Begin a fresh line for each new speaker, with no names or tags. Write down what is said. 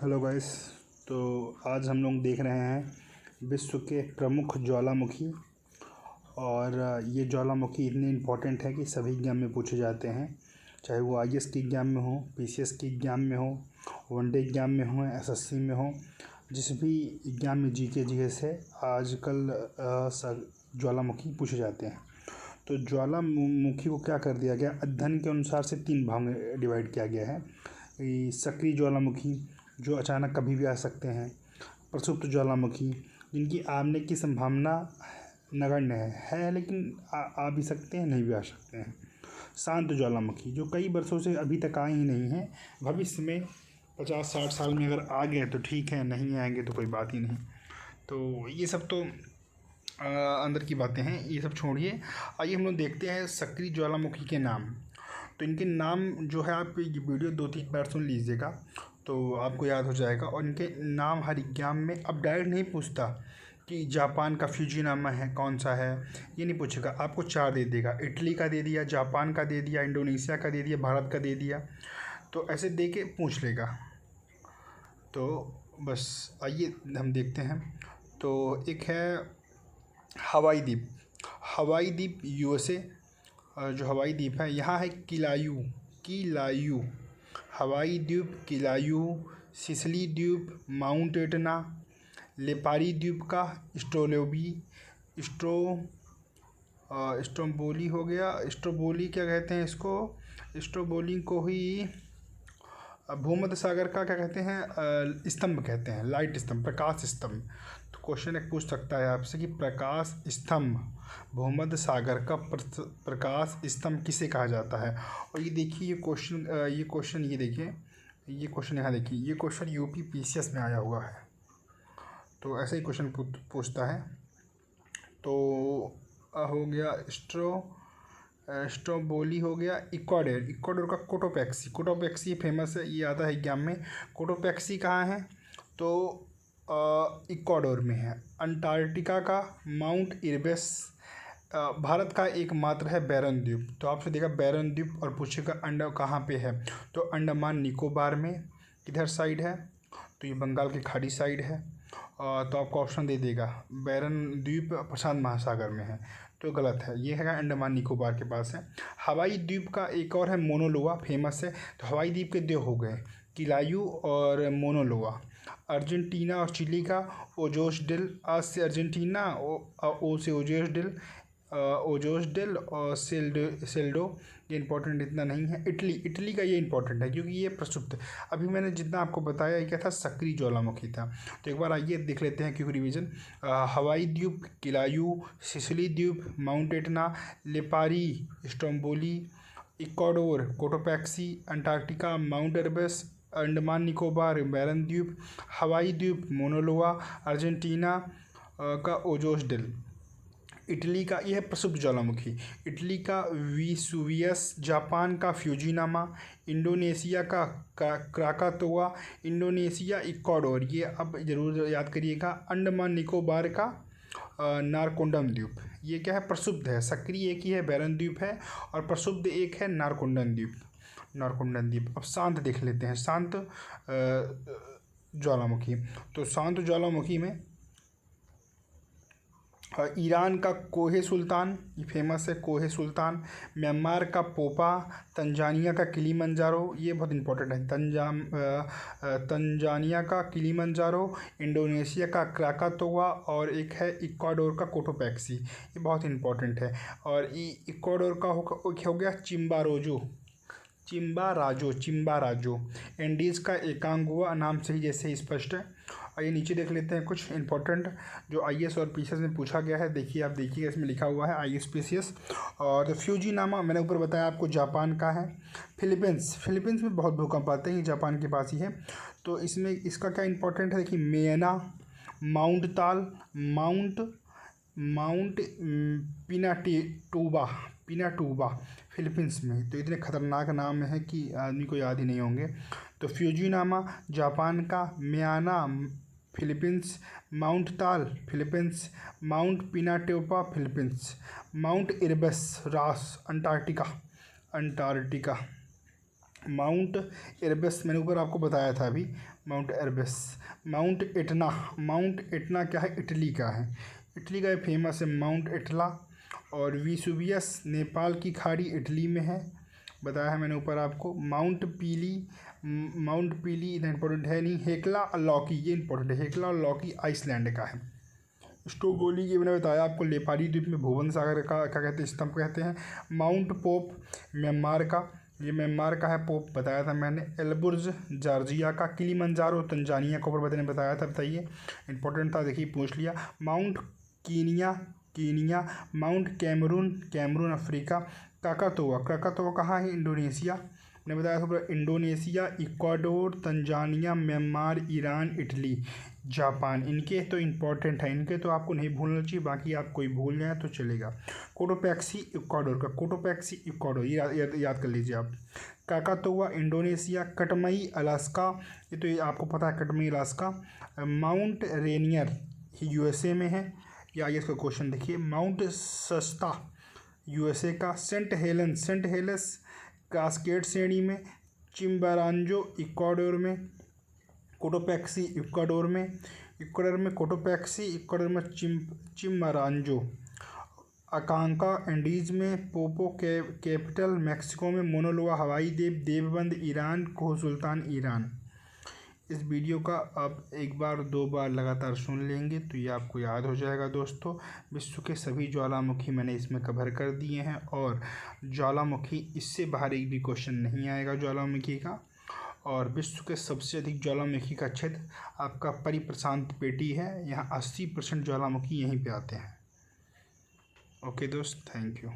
Hello guys. तो आज हम लोग देख रहे हैं विश्व के प्रमुख ज्वालामुखी। और ये ज्वालामुखी इतने इम्पोर्टेंट है कि सभी एग्जाम में पूछे जाते हैं, चाहे वो आईएएस के एग्ज़ाम में हो, पीसीएस के एग्ज़ाम में हो, वनडे एग्ज़ाम में हो, एसएससी में हो, जिस भी एग्ज़ाम में जीके जीएस है आजकल ज्वालामुखी पूछे जाते हैं। तो ज्वालामुखी को क्या कर दिया गया, अध्ययन के अनुसार से 3 भाग में डिवाइड किया गया है। सक्रिय ज्वालामुखी जो अचानक कभी भी आ सकते हैं, प्रसुप्त ज्वालामुखी जिनकी आने की संभावना नगण्य है लेकिन आ भी सकते हैं, नहीं भी आ सकते हैं। शांत ज्वालामुखी जो कई वर्षों से अभी तक आए ही नहीं हैं, भविष्य में 50-60 साल में अगर आ गए तो ठीक है, नहीं आएंगे तो कोई बात ही नहीं। तो ये सब तो अंदर की बातें हैं, ये सब छोड़िए। आइए हम लोग देखते हैं सक्रिय ज्वालामुखी के नाम। तो इनके नाम जो है, आप ये वीडियो 2-3 बार सुन लीजिएगा तो आपको याद हो जाएगा। और इनके नाम हर एग्जाम में अब डायरेक्ट नहीं पूछता कि जापान का फ्यूजीनामा है कौन सा है, ये नहीं पूछेगा। आपको 4 दे देगा, इटली का दे दिया, जापान का दे दिया, इंडोनेशिया का दे दिया, भारत का दे दिया। तो ऐसे दे के पूछ लेगा। तो बस आइए हम देखते हैं। तो एक है हवाई द्वीप। हवाई द्वीप यूएसए जो हवाई द्वीप है, यहाँ है किलायू हवाई द्वीप, किलायू, सिसिली द्वीप, माउंट एटना, लेपारी द्वीप का स्ट्रोम्बोली हो गया। स्ट्रोम्बोली क्या कहते हैं इसको, स्ट्रोम्बोली को ही भूमध्य सागर का क्या कहते हैं, स्तंभ कहते हैं, लाइट स्तंभ, प्रकाश स्तंभ। तो क्वेश्चन एक पूछ सकता है आपसे कि प्रकाश स्तंभ, भूमध्य सागर का प्रकाश स्तंभ किसे कहा जाता है। और ये देखिए ये क्वेश्चन ये देखिए, ये क्वेश्चन यहाँ देखिए, ये क्वेश्चन यूपी पीसीएस में आया हुआ है। तो ऐसे ही क्वेश्चन पूछता है। तो हो गया स्ट्रोम्बोली, हो गया इक्वाडोर का कोटोपैक्सी फेमस है, ये आता है एग्जाम में। कोटोपैक्सी कहाँ है, तो इक्वाडोर में है। अंटार्कटिका का माउंट इरबेस भारत का एकमात्र है बैरन द्वीप। तो आपसे देखा बैरन द्वीप और पूछेगा अंडा कहाँ पे है, तो अंडमान निकोबार में किधर साइड है, तो ये बंगाल की खाड़ी साइड है। तो आपको ऑप्शन दे देगा बैरन द्वीप प्रशांत महासागर में है, तो गलत है, ये है अंडमान निकोबार के पास है। हवाई द्वीप का एक और है मोनोलोआ, फेमस है। तो हवाई द्वीप के 2 हो गए, किलायू और मोनोलोआ। अर्जेंटीना और चिली का ओजोस डेल, आज से अर्जेंटीना, ओ से ओजोस डेल और सेल्डो, ये इंपॉर्टेंट इतना नहीं है। इटली का ये इंपॉर्टेंट है क्योंकि ये प्रसुप्त, अभी मैंने जितना आपको बताया ये क्या था, सक्रिय ज्वालामुखी था। तो एक बार आइए देख लेते हैं क्योंकि रिवीजन। हवाई द्वीप, किलायू, सिसिली द्वीप, Mount Etna, Lipari, Stromboli, Ecuador Cotopaxi, Antarctica Mount Erebus, Andaman Nicobar Barren द्वीप, हवाई द्वीप मोनोलोआ, अर्जेंटीना का ओजोस डेल। इटली का यह है प्रसिद्ध ज्वालामुखी, इटली का विसुवियस, जापान का फ्यूजीनामा, इंडोनेशिया का क्राकातोआ, इंडोनेशिया इक्वाडोर, ये अब जरूर याद करिएगा। अंडमान निकोबार का नारकोंडम द्वीप, ये क्या है, प्रसिद्ध है। सक्रिय एक ही है बैरन द्वीप है, और प्रसिद्ध एक है नारकोंडम द्वीप। अब शांत देख लेते हैं, शांत ज्वालामुखी। तो शांत ज्वालामुखी में ईरान का कोहे सुल्तान, ये फेमस है कोहे सुल्तान, म्यांमार का पोपा, तंजानिया का किलीमंजारो, ये बहुत इंपॉर्टेंट है, तंजानिया का किलीमंजारो, इंडोनेशिया का क्राकातोआ, और एक है इक्वाडोर का कोटोपैक्सी, ये बहुत इंपॉर्टेंट है। और इक्वाडोर का हो गया चिम्बाराजो, एंडीज़ का एकांगुआ, नाम से ही जैसे स्पष्ट है। और ये नीचे देख लेते हैं कुछ इंपॉर्टेंट जो आईएएस और पीसीएस में पूछा गया है। देखिए, आप देखिए इसमें लिखा हुआ है आईएएस पीसीएस। और तो फ्यूजीनामा मैंने ऊपर बताया आपको, जापान का है। फिलीपींस में बहुत भूकंप आते हैं, ये जापान के पास ही है। तो इसमें इसका क्या इंपॉर्टेंट है, देखिए मेना, माउंट ताल, माउंट पिनाटूबा फिलीपींस में। तो इतने खतरनाक नाम है कि आदमी को याद ही नहीं होंगे। तो फ्यूजीनामा जापान का, म्याना फिलीपींस, माउंट ताल फिलीपींस, माउंट पिनाटोपा फिलीपींस, माउंट इरबस रास अंटार्कटिका। माउंट एरबस मैंने ऊपर आपको बताया था अभी, mount Erebus. Mount Etna, mount Etna क्या है, इटली का है, इटली का फेमस है माउंट एटला। और विसुवियस नेपाल की खाड़ी इटली में है, बताया है मैंने ऊपर आपको। माउंट पीली, माउंट पीली इतना इंपॉर्टेंट है नहीं। हेक्ला लॉकी, ये इंपॉर्टेंट है, हेक्ला लॉकी आइसलैंड का है। स्टोगोली की मैंने बताया आपको, लेपारी द्वीप में भुवन सागर का क्या कहते हैं, स्तंभ कहते हैं। माउंट पोप म्यांमार का, ये म्यांमार का है, पोप बताया था मैंने। एलबुर्ज जॉर्जिया का। किलिमंजारो तंजानिया को ऊपर मैंने बताया था, बताइए इंपॉर्टेंट था, देखिए पूछ लिया। Mount Kenya, Kenya. Mount Cameroon, Cameroon Africa. Krakatoa, Krakatoa कहाँ है, इंडोनेशिया, मैंने बताया था पूरा। Indonesia, Ecuador, Tanzania, Myanmar, Iran, Italy, Japan. इनके तो इम्पोर्टेंट है, इनके तो आपको नहीं भूलना चाहिए, बाकी आप कोई भूल जाए तो चलेगा। कोटोपैक्सी इक्वाडोर का, कोटोपैक्सी इक्वाडोर, ये याद कर लीजिए आप। काकातोआ इंडोनेशिया। कटमई अलास्का, ये तो ये आपको पता है, Katmai Alaska. Mount Rainier USA में है, या आइए इसका क्वेश्चन देखिए। माउंट सस्ता यूएसए का। Saint Helen, Saint Helens Cascade श्रेणी में। चिम्बारांजो इक्वाडोर में। कोटोपैक्सी इक्वाडोर में, इक्वाडोर में कोटोपैक्सी, इक्वाडोर में चिम्बारांजो। अकांका एंडीज में। पोपो कैपिटल मैक्सिको में। मोनोलोआ हवाई द्वीप, देवबंद ईरान, कोह सुल्तान ईरान। इस वीडियो का आप एक बार दो बार लगातार सुन लेंगे तो ये आपको याद हो जाएगा दोस्तों। विश्व के सभी ज्वालामुखी मैंने इसमें कवर कर दिए हैं, और ज्वालामुखी इससे बाहर एक भी क्वेश्चन नहीं आएगा ज्वालामुखी का। और विश्व के सबसे अधिक ज्वालामुखी का क्षेत्र आपका परिप्रशांत पेटी है, यहाँ 80% ज्वालामुखी यहीं पे आते हैं। ओके दोस्त, थैंक यू।